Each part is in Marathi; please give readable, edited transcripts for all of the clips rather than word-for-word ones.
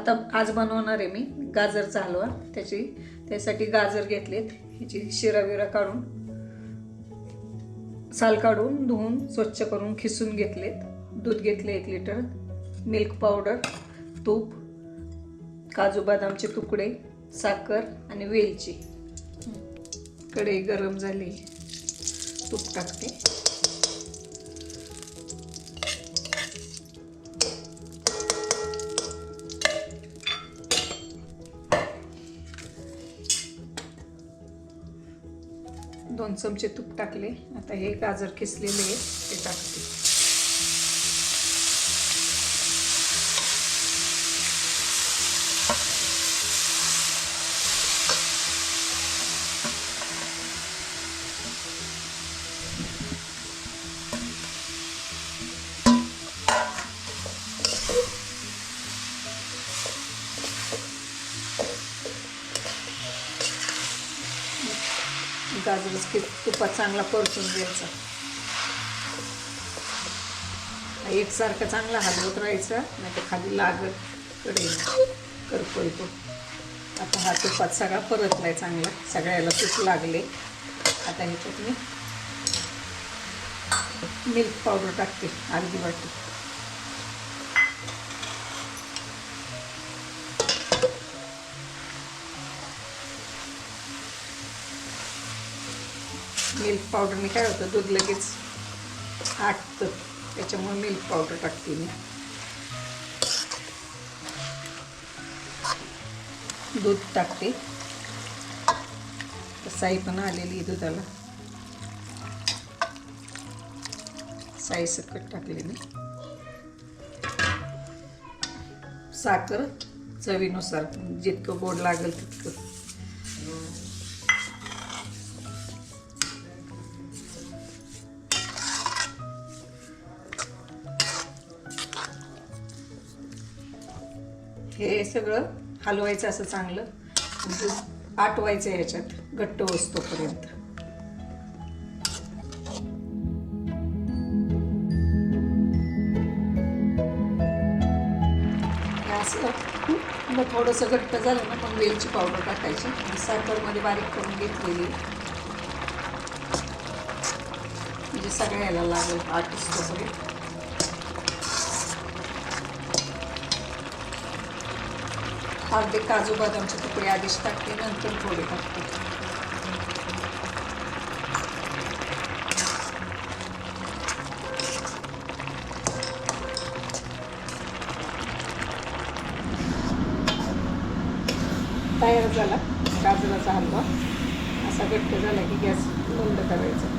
आता आज बनवणार आहे मी गाजरचा हलवा. त्यासाठी गाजर घेतलेत, ह्याची शिरा काढून, साल काढून, धुवून, स्वच्छ करून खिसून घेतलेत. दूध घेतले 1 लिटर, मिल्क पावडर, तूप, काजू बदामचे तुकडे, साखर आणि वेलची. कढई गरम झाली, तूप टाकते. दोन चमचे तूप टाकले. आता हे गाजर किसलेले आहे ते टाकते. गाजर तुपात चांगला परतून घ्यायचा. एकसारखं चांगला हलवत राहायचं, नाही तर खाली लागत कढई करपळतो. आता हा तुपात सगळा परतलाय चांगला, सगळ्याला तूप लागले. आता ह्याच्यात मी मिल्क पावडर टाकते, अर्धी वाटी. मिल्क पावडरने काय होतं, दूध लगेच आटतं, त्याच्यामुळे मिल्क पावडर टाकते मी. दूध टाकते, साई पण आलेली दुधाला, साई सकट टाकले मी. साखर चवीनुसार, जितकं गोड लागेल तितकं. हे सगळं हलवायचं असं चांगलं, दूध आटवायचं ह्याच्यात घट्ट होईपर्यंत. असं मग थोडंसं घट्ट झालं ना, पण वेलची पावडर टाकायची. साखरमध्ये बारीक करून घेतलेली, म्हणजे सगळ्याला लागेल, आटूस सगळं. अर्धे काजू बदामचे तुकडे आधीच टाकते, नंतर थोडे टाकते. तयार झाला गाजराचा हलवा. असा घट्ट झाला की गॅस बंद करायचा.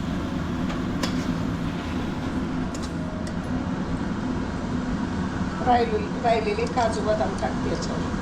राहिलेले काजू बदाम टाकते याच्यावर.